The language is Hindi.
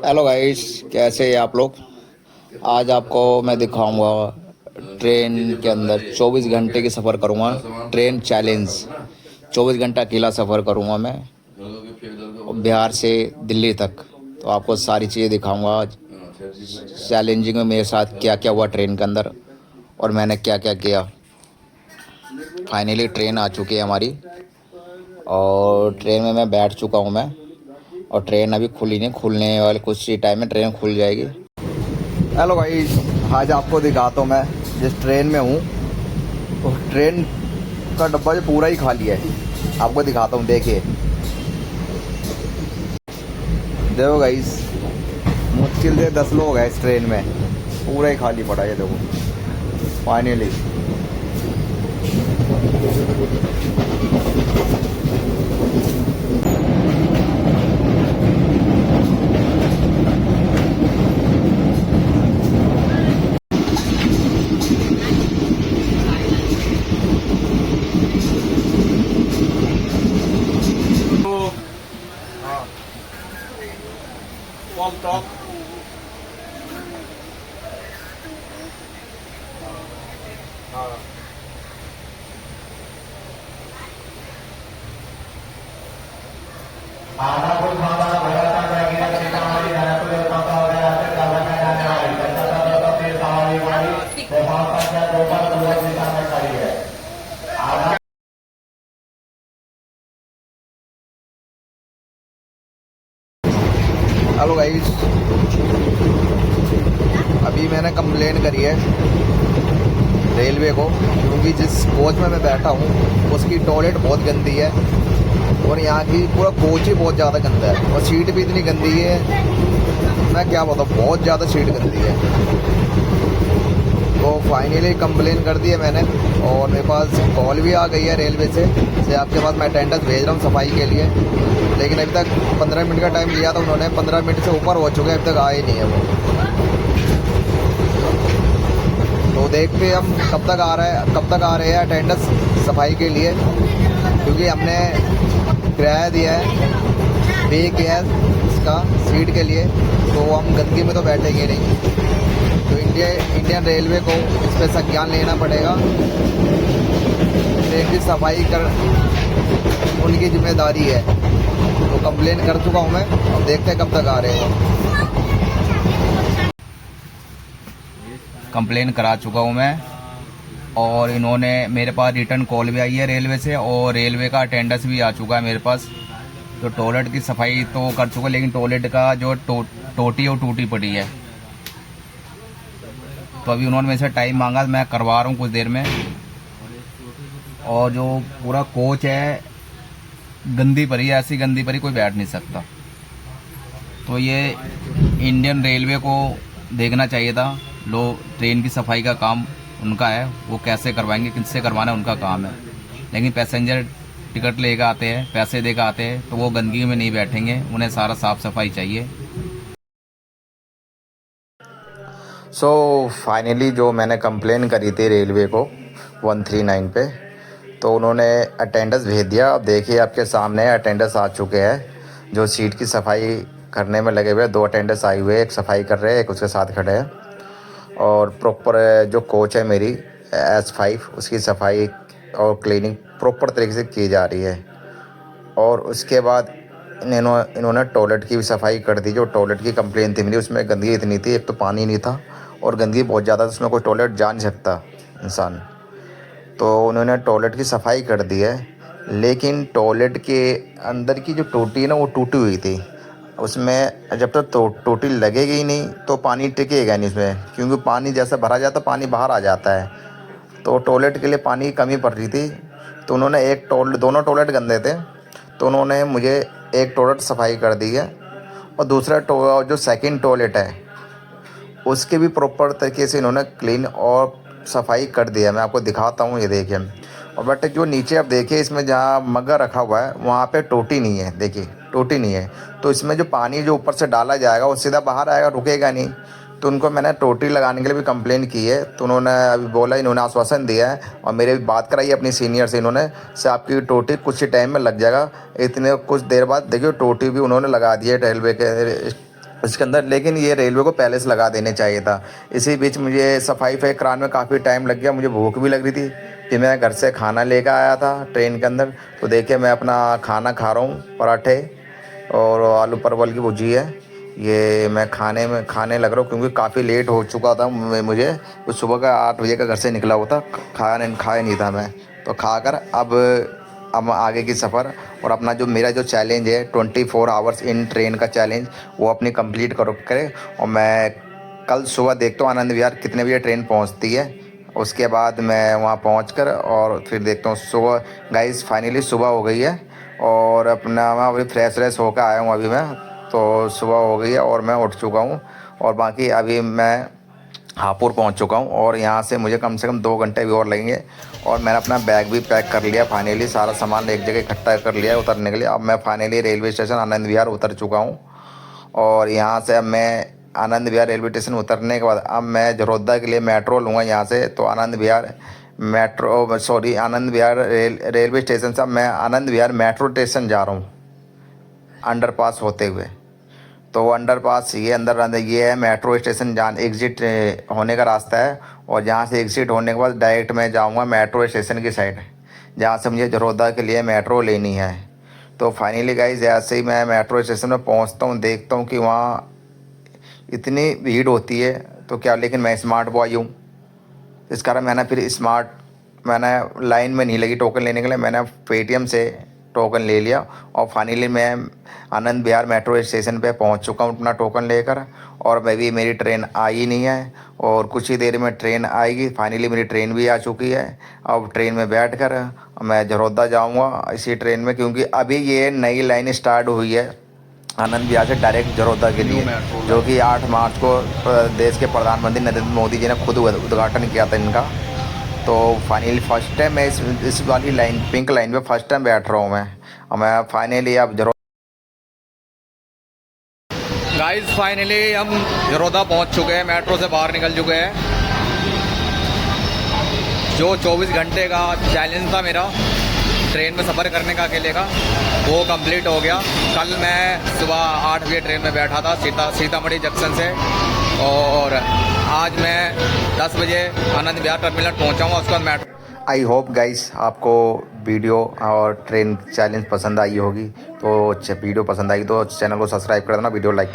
हेलो गाइस, कैसे हैं आप लोग। आज आपको मैं दिखाऊंगा ट्रेन के अंदर 24 घंटे की सफ़र करूंगा। ट्रेन चैलेंज 24 घंटा अकेला सफ़र करूंगा मैं, और बिहार से दिल्ली तक। तो आपको सारी चीज़ें दिखाऊंगा आज। चैलेंजिंग में मेरे साथ क्या क्या हुआ ट्रेन के अंदर और मैंने क्या क्या किया। फाइनली ट्रेन आ चुकी है हमारी, और ट्रेन में मैं बैठ चुका हूँ मैं। और ट्रेन अभी खुली नहीं, खुलने वाले कुछ ही टाइम में ट्रेन खुल जाएगी। हेलो भाई, आज आपको दिखाता हूँ मैं जिस ट्रेन में हूँ। तो ट्रेन का डब्बा जो पूरा ही खाली है, आपको दिखाता हूँ। देखिए देखो गाइस, मुश्किल से 10 लोग हैं इस ट्रेन में, पूरा ही खाली पड़ा है। देखो फाइनली हेलो गाइस, अभी मैंने कंप्लेन करी है रेलवे को, क्योंकि जिस कोच में मैं बैठा हूँ उसकी टॉयलेट बहुत गंदी है। और यहाँ की पूरा कोच ही बहुत ज़्यादा गंदा है, और सीट भी इतनी गंदी है, मैं क्या बताऊँ, बहुत ज़्यादा सीट गंदी है। तो फाइनली कंप्लेन कर दी है मैंने, और मेरे पास कॉल भी आ गई है रेलवे से आपके पास मैं अटेंडेंस भेज रहा हूँ सफाई के लिए। लेकिन अभी तक 15 मिनट का टाइम लिया था उन्होंने, 15 मिनट से ऊपर हो चुके हैं, अभी तक आए नहीं है वो। तो देखते हैं हम कब तक आ रहे हैं अटेंडेंस सफाई के लिए, क्योंकि हमने किराया दिया है, पे किया है इसका सीट के लिए, तो हम गंदगी में तो बैठेंगे नहीं। तो इंडियन रेलवे को इस पर संज्ञान लेना पड़ेगा। ट्रेन की सफाई कर उनकी जिम्मेदारी है। तो कंप्लेन कर चुका हूँ मैं, अब देखते हैं कब तक आ रहे हैं। कंप्लेन करा चुका हूँ मैं, और इन्होंने मेरे पास रिटर्न कॉल भी आई है रेलवे से, और रेलवे का अटेंडेंस भी आ चुका है मेरे पास। तो टॉयलेट की सफाई तो कर चुका, लेकिन टॉयलेट का जो टोटी वो टूटी पड़ी है। तो अभी उन्होंने मेरे से टाइम मांगा, मैं करवा रहा हूँ कुछ देर में। और जो पूरा कोच है गंदी पड़ी है, ऐसी गंदी पड़ी कोई बैठ नहीं सकता। तो ये इंडियन रेलवे को देखना चाहिए था। ट्रेन की सफाई का काम उनका है, वो कैसे करवाएंगे, किससे करवाना उनका काम है। लेकिन पैसेंजर टिकट लेकर आते हैं, पैसे देकर आते हैं, तो वो गंदगी में नहीं बैठेंगे, उन्हें सारा साफ सफाई चाहिए। फाइनली जो मैंने कंप्लेन करी थी रेलवे को 139 पे, तो उन्होंने अटेंडेंस भेज दिया। अब देखिए आपके सामने अटेंडेंस आ चुके हैं, जो सीट की सफाई करने में लगे हुए हैं। 2 अटेंडेंस आए हुए हैं, एक सफाई कर रहे हैं, एक उसके साथ खड़े हैं। और प्रॉपर जो कोच है मेरी S5, उसकी सफाई और क्लीनिंग प्रॉपर तरीके से की जा रही है। और उसके बाद इन्होंने टॉयलेट की भी सफाई कर दी। जो टॉयलेट की कंप्लेन थी मेरी, उसमें गंदगी इतनी थी, एक तो पानी नहीं था और गंदगी बहुत ज़्यादा थी, उसमें कोई टॉयलेट जा नहीं सकता इंसान। तो उन्होंने टॉयलेट की सफाई कर दी है, लेकिन टॉयलेट के अंदर की जो टोटी है ना, वो टूटी हुई थी। उसमें जब तक टोटी लगेगी ही नहीं तो पानी टिकेगा नहीं उसमें, क्योंकि पानी जैसे भरा जाता पानी बाहर आ जाता है। तो टॉयलेट के लिए पानी की कमी पड़ रही थी। तो उन्होंने दोनों टॉयलेट गंदे थे, तो उन्होंने मुझे एक टॉयलेट सफाई कर दी है। और दूसरा जो सेकंड टॉयलेट है उसके भी प्रॉपर तरीके से इन्होंने क्लीन और सफाई कर दिया। मैं आपको दिखाता हूँ, ये देखिए। और बट जो नीचे आप देखिए, इसमें जहाँ मग्गा रखा हुआ है वहाँ पे टोटी नहीं है, देखिए टोटी नहीं है। तो इसमें जो पानी जो ऊपर से डाला जाएगा वो सीधा बाहर आएगा, रुकेगा नहीं। तो उनको मैंने टोटी लगाने के लिए भी कंप्लेन की है, तो उन्होंने अभी बोला, इन्होंने आश्वासन दिया है और मेरे बात कराई अपनी सीनियर से इन्होंने, से आपकी टोटी कुछ ही टाइम में लग जाएगा। इतने कुछ देर बाद देखिए टोटी भी उन्होंने लगा दी है रेलवे के इसके अंदर, लेकिन ये रेलवे को पहले से लगा देने चाहिए था। इसी बीच मुझे सफाई कराने में काफ़ी टाइम लग गया, मुझे भूख भी लग रही थी। फिर मैं घर से खाना लेकर आया था ट्रेन के अंदर, तो देखिए मैं अपना खाना खा रहा हूँ, पराठे और आलू परवल की भुजी है। ये मैं खाने लग रहा हूँ क्योंकि काफ़ी लेट हो चुका था मुझे। कुछ सुबह का 8 बजे का घर से निकला हुआ था, खाया नहीं था मैं। तो खाकर अब आगे की सफ़र और अपना जो मेरा जो चैलेंज है 24 आवर्स इन ट्रेन का चैलेंज, वो अपनी कंप्लीट करे। और मैं कल सुबह देखता हूँ आनंद विहार कितने बजे ट्रेन पहुँचती है। उसके बाद मैं वहाँ पहुँचकर और फिर देखता हूँ सुबह। गाइस फाइनली सुबह हो गई है और अपना मैं अभी फ्रेश होकर आया हूँ अभी मैं। तो सुबह हो गई है और मैं उठ चुका हूँ और बाकी अभी मैं हापुड़ पहुंच चुका हूं और यहां से मुझे कम से कम 2 घंटे भी और लगेंगे। और मैंने अपना बैग भी पैक कर लिया, फाइनली सारा सामान एक जगह इकट्ठा कर लिया उतरने के लिए। अब मैं finally railway station Anand Vihar उतर चुका हूं और यहां से अब मैं आनंद विहार रेलवे स्टेशन उतरने के बाद अब मैं झरोदा के लिए मेट्रो लूँगा यहाँ से। तो आनंद विहार रेलवे स्टेशन से अब मैं आनंद विहार मेट्रो स्टेशन जा रहा हूँ अंडरपास होते हुए। तो वो अंडरपास ये अंदर ये है मेट्रो स्टेशन जान एग्ज़िट होने का रास्ता है। और जहाँ से एग्ज़िट होने के बाद डायरेक्ट मैं जाऊँगा मेट्रो स्टेशन की साइड, जहाँ से मुझे झरोदा के लिए मेट्रो लेनी है। तो फाइनली गाइस जैसे ही मैं मेट्रो स्टेशन में पहुँचता हूँ, देखता हूँ कि वहाँ इतनी भीड़ होती है तो क्या, लेकिन मैं स्मार्ट बॉय हूँ, इस कारण मैंने लाइन में नहीं लगी टोकन लेने के लिए, मैंने पेटीएम से टोकन ले लिया। और फाइनली मैं आनंद विहार मेट्रो स्टेशन पे पहुंच चुका हूं अपना टोकन लेकर। और मेरी ट्रेन आई नहीं है और कुछ ही देर में ट्रेन आएगी। फाइनली मेरी ट्रेन भी आ चुकी है। अब ट्रेन में बैठकर मैं झरोदा जाऊंगा इसी ट्रेन में, क्योंकि अभी ये नई लाइन स्टार्ट हुई है आनंद विहार से डायरेक्ट झरोदा के लिए, जो कि 8 मार्च को देश के प्रधानमंत्री नरेंद्र मोदी जी ने खुद उद्घाटन किया था इनका। तो फाइनली फर्स्ट टाइम मैं इस वाली लाइन पिंक लाइन पे फर्स्ट टाइम बैठ रहा हूँ मैं। और मैं फाइनली अब गाइस फाइनली हम झरोदा पहुंच चुके हैं, मेट्रो से बाहर निकल चुके हैं। जो 24 घंटे का चैलेंज था मेरा ट्रेन में सफ़र करने का अकेले का, वो कंप्लीट हो गया। कल मैं सुबह 8 बजे ट्रेन में बैठा था सीतामढ़ी जंक्शन से और आज मैं 10 बजे आनंद विहार टर्मिनल पहुंचा हूँ। उसके बाद मेट्रो। आई होप गाइस आपको वीडियो और ट्रेन चैलेंज पसंद आई होगी। तो वीडियो पसंद आई तो चैनल को सब्सक्राइब कर देना, वीडियो लाइक